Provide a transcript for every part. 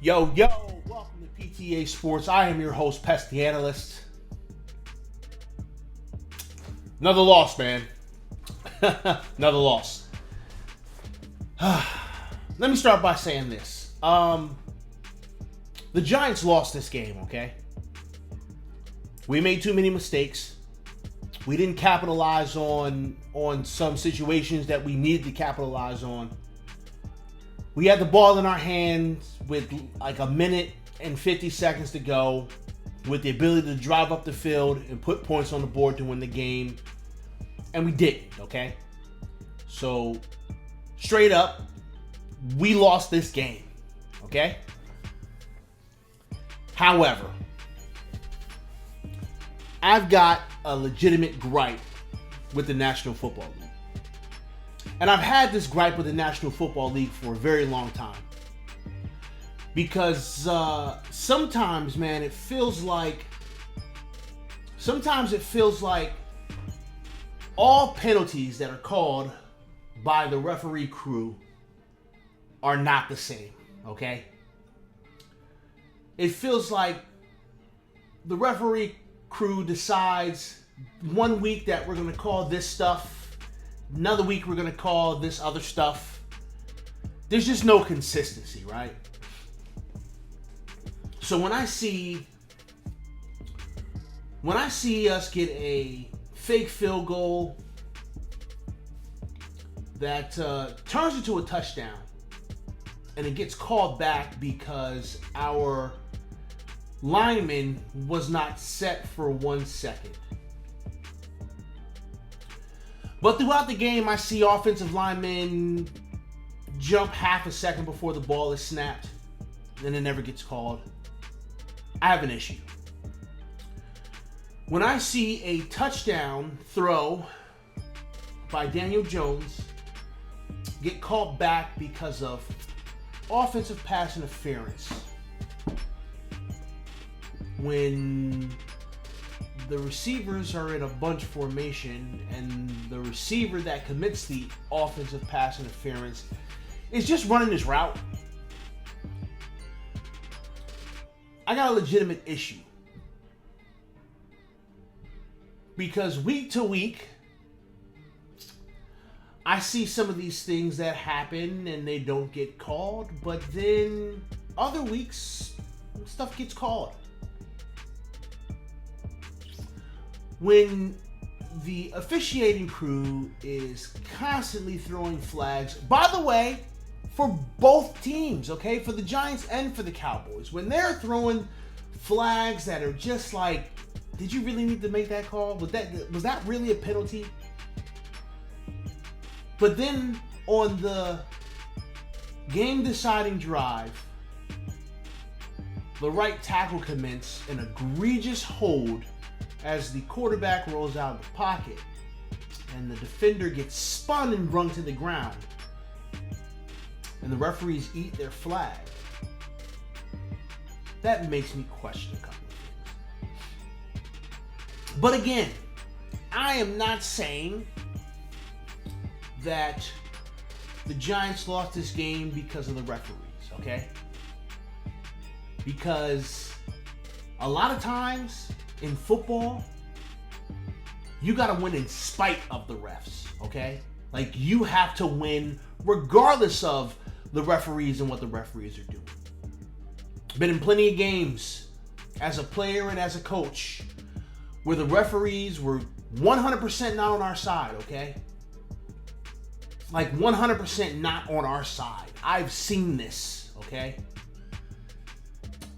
Yo, welcome to PTA Sports. I am your host, Pest the Analyst. Another loss, man. Another loss. Let me start by saying this. The Giants lost this game, okay? We made too many mistakes. We didn't capitalize on some situations that we needed to capitalize on. We had the ball in our hands with like a minute and 50 seconds to go, with the ability to drive up the field and put points on the board to win the game. And we didn't, okay? So, straight up, we lost this game, okay? However, I've got a legitimate gripe with the National Football League. And I've had this gripe with the National Football League for a very long time. Because sometimes, man, it feels like all penalties that are called by the referee crew are not the same, okay? It feels like the referee crew decides one week that we're going to call this stuff, another week we're going to call this other stuff. There's just no consistency, right? So when I see us get a fake field goal that turns into a touchdown, and it gets called back because our lineman was not set for 1 second. But throughout the game, I see offensive linemen jump half a second before the ball is snapped, and it never gets called. I have an issue. When I see a touchdown throw by Daniel Jones get called back because of offensive pass interference, when the receivers are in a bunch formation and the receiver that commits the offensive pass interference is just running his route, I got a legitimate issue. Because week to week, I see some of these things that happen and they don't get called, but then other weeks, stuff gets called. When the officiating crew is constantly throwing flags, by the way, for both teams, okay, for the Giants and for the Cowboys, when they're throwing flags that are just like, did you really need to make that call? Was that really a penalty? But then on the game-deciding drive, the right tackle commits an egregious hold as the quarterback rolls out of the pocket and the defender gets spun and rung to the ground, and the referees eat their flag. That makes me question a couple of things. But again, I am not saying that the Giants lost this game because of the referees, okay? Because a lot of times in football, you got to win in spite of the refs, okay? Like, you have to win regardless of the referees and what the referees are doing. Been in plenty of games as a player and as a coach where the referees were 100% not on our side, okay? Like 100% not on our side. I've seen this, okay?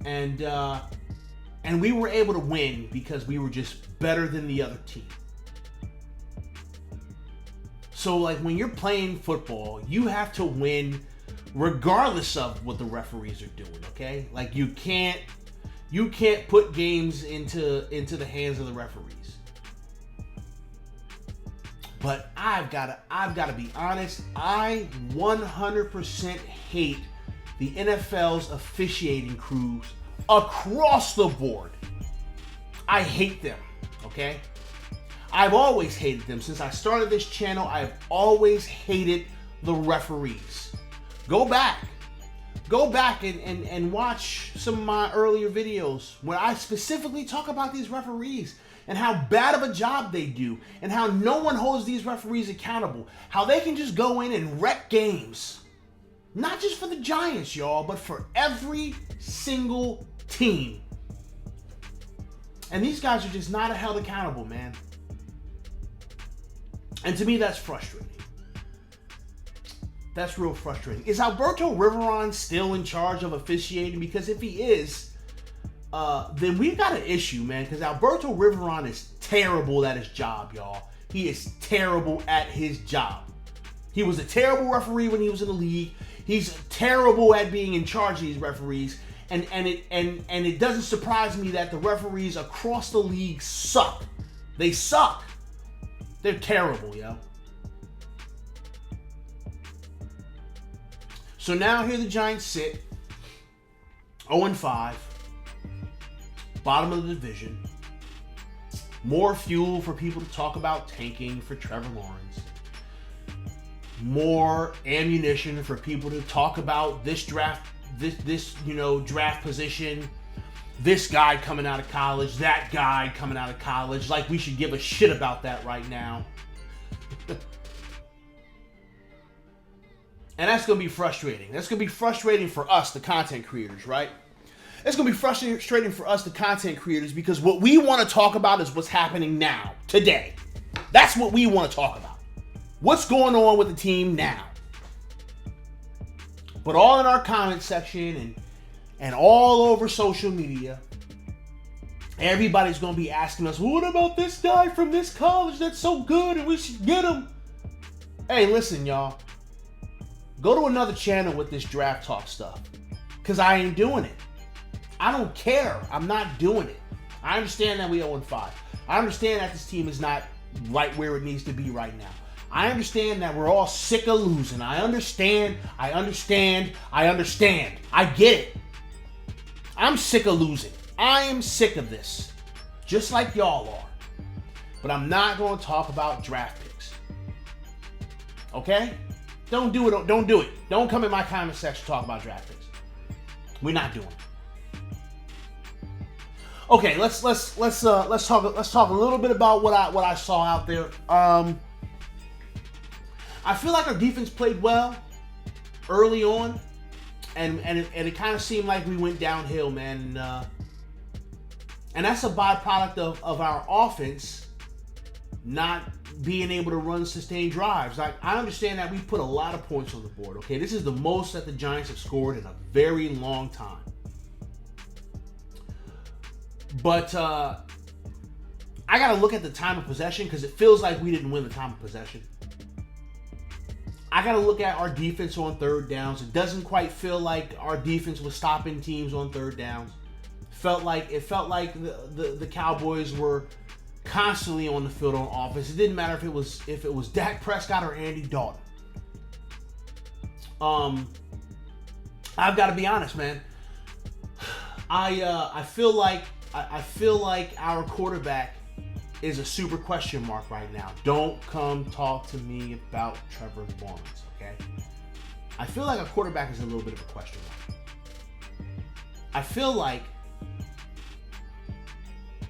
And we were able to win because we were just better than the other team. So, like, when you're playing football, you have to win regardless of what the referees are doing, okay? Like, you can't put games into the hands of the referees. But I've got to be honest, I 100% hate the NFL's officiating crews across the board. I hate them, okay? I've always hated them. Since I started this channel, I've always hated the referees. Go back. Go back and watch some of my earlier videos where I specifically talk about these referees and how bad of a job they do and how no one holds these referees accountable. How they can just go in and wreck games. Not just for the Giants, y'all, but for every single team. And these guys are just not held accountable, man. And to me, that's frustrating. That's real frustrating. Is Alberto Riveron still in charge of officiating? Because if he is, then we've got an issue, man. Because Alberto Riveron is terrible at his job, y'all. He is terrible at his job. He was a terrible referee when he was in the league. He's terrible at being in charge of these referees. And it doesn't surprise me that the referees across the league suck. They suck. They're terrible, yo. So now here the Giants sit, 0-5, bottom of the division. More fuel for people to talk about tanking for Trevor Lawrence. More ammunition for people to talk about this draft, this draft position. This guy coming out of college, that guy coming out of college. Like we should give a shit about that right now. And that's going to be frustrating. That's going to be frustrating for us, the content creators, right? It's going to be frustrating for us, the content creators, because what we want to talk about is what's happening now, today. That's what we want to talk about. What's going on with the team now? But all in our comment section and all over social media, everybody's going to be asking us, what about this guy from this college that's so good and we should get him? Hey, listen, y'all. Go to another channel with this draft talk stuff. Because I ain't doing it. I don't care. I'm not doing it. I understand that we 0-5. I understand that this team is not right where it needs to be right now. I understand that we're all sick of losing. I understand. I get it. I'm sick of losing. I am sick of this. Just like y'all are. But I'm not going to talk about draft picks. Okay? Don't do it. Don't do it. Don't come in my comment section to talk about draft picks. We're not doing it. Okay, let's talk a little bit about what I saw out there. I feel like our defense played well early on, and it kind of seemed like we went downhill, man. And that's a byproduct of our offense not being able to run sustained drives. Like, I understand that we put a lot of points on the board, okay? This is the most that the Giants have scored in a very long time. But I got to look at the time of possession because it feels like we didn't win the time of possession. I got to look at our defense on third downs. It doesn't quite feel like our defense was stopping teams on third downs. It felt like the Cowboys were constantly on the field on offense. It didn't matter if it was Dak Prescott or Andy Dalton. I've got to be honest, man. I feel like our quarterback is a super question mark right now. Don't come talk to me about Trevor Lawrence, okay? I feel like our quarterback is a little bit of a question mark. I feel like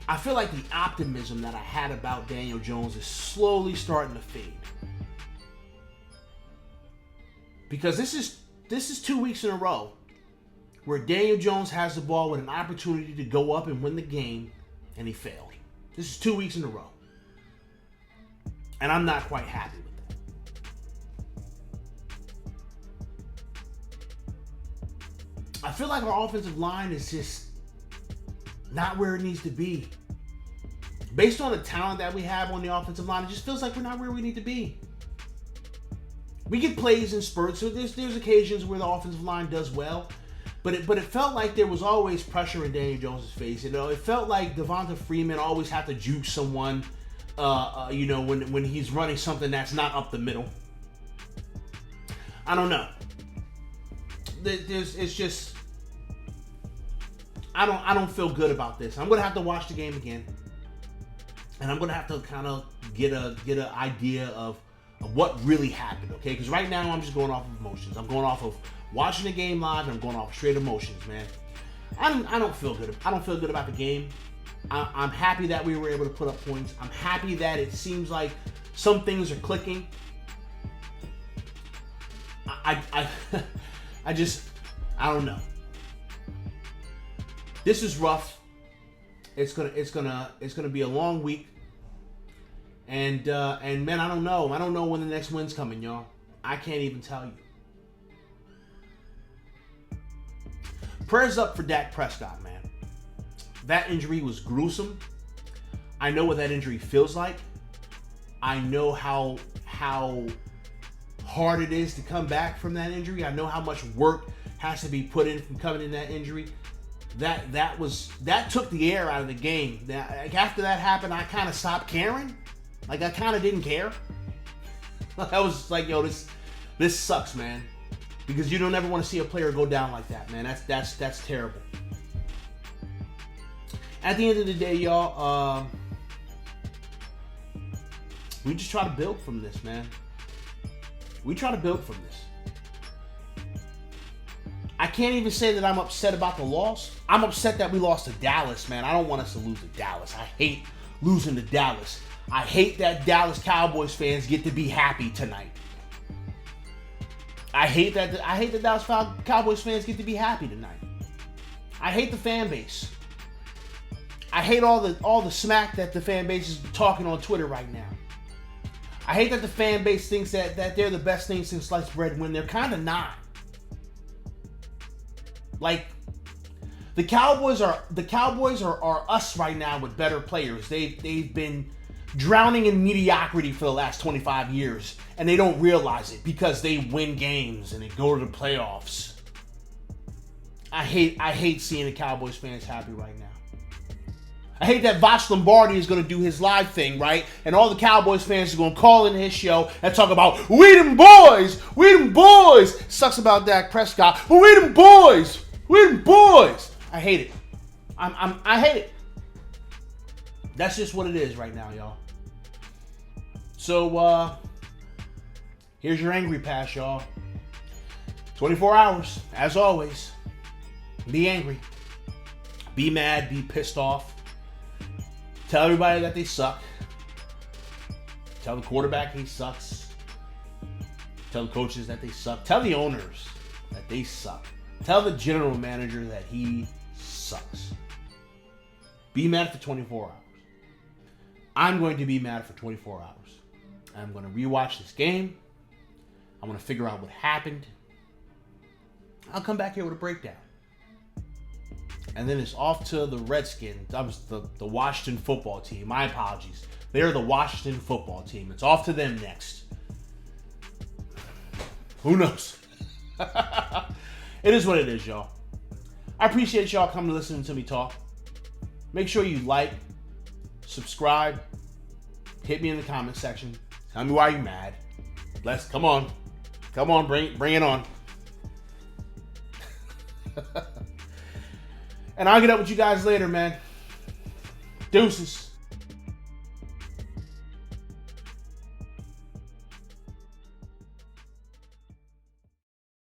the optimism that I had about Daniel Jones is slowly starting to fade. Because this is 2 weeks in a row where Daniel Jones has the ball with an opportunity to go up and win the game, and he failed. This is 2 weeks in a row. And I'm not quite happy with that. I feel like our offensive line is just not where it needs to be. Based on the talent that we have on the offensive line, it just feels like we're not where we need to be. We get plays in spurts, so there's occasions where the offensive line does well, but it felt like there was always pressure in Daniel Jones' face. You know, it felt like Devonta Freeman always had to juke someone, when he's running something that's not up the middle. I don't know. It's just I don't feel good about this. I'm gonna have to watch the game again, and I'm gonna have to kind of get an idea of what really happened. Okay, because right now I'm just going off of emotions. I'm going off of watching the game live, and I'm going off straight emotions, man. I don't feel good. I don't feel good about the game. I'm happy that we were able to put up points. I'm happy that it seems like some things are clicking. I don't know. This is rough. It's gonna be a long week. And man, I don't know. I don't know when the next win's coming, y'all. I can't even tell you. Prayers up for Dak Prescott, man. That injury was gruesome. I know what that injury feels like. I know how hard it is to come back from that injury. I know how much work has to be put in from coming in that injury. That took the air out of the game. After that happened, I kind of stopped caring. Like, I kind of didn't care. I was like, yo, this sucks, man. Because you don't ever want to see a player go down like that, man. That's terrible. At the end of the day, y'all, we just try to build from this, man. We try to build from this. I can't even say that I'm upset about the loss. I'm upset that we lost to Dallas, man. I don't want us to lose to Dallas. I hate losing to Dallas. I hate that Dallas Cowboys fans get to be happy tonight. I hate that Dallas Cowboys fans get to be happy tonight. I hate the fan base. I hate all the smack that the fan base is talking on Twitter right now. I hate that the fan base thinks that they're the best thing since sliced bread when they're kind of not. Like, the Cowboys are us right now with better players. They've been drowning in mediocrity for the last 25 years, and they don't realize it because they win games and they go to the playoffs. I hate seeing the Cowboys fans happy right now. I hate that Voch Lombardi is going to do his live thing, right? And all the Cowboys fans are going to call in his show and talk about, we them boys. Sucks about Dak Prescott, but we them boys. I hate it. I hate it. That's just what it is right now, y'all. So, here's your angry pass, y'all. 24 hours, as always. Be angry. Be mad. Be pissed off. Tell everybody that they suck. Tell the quarterback he sucks. Tell the coaches that they suck. Tell the owners that they suck. Tell the general manager that he sucks. Be mad for 24 hours. I'm going to be mad for 24 hours. I'm going to rewatch this game. I'm going to figure out what happened. I'll come back here with a breakdown. And then it's off to the Redskins. That was the Washington football team. My apologies. They're the Washington football team. It's off to them next. Who knows? It is what it is, y'all. I appreciate y'all coming to listen to me talk. Make sure you like, subscribe, hit me in the comment section. Tell me why you're mad. Come on, bring it on. And I'll get up with you guys later, man. Deuces.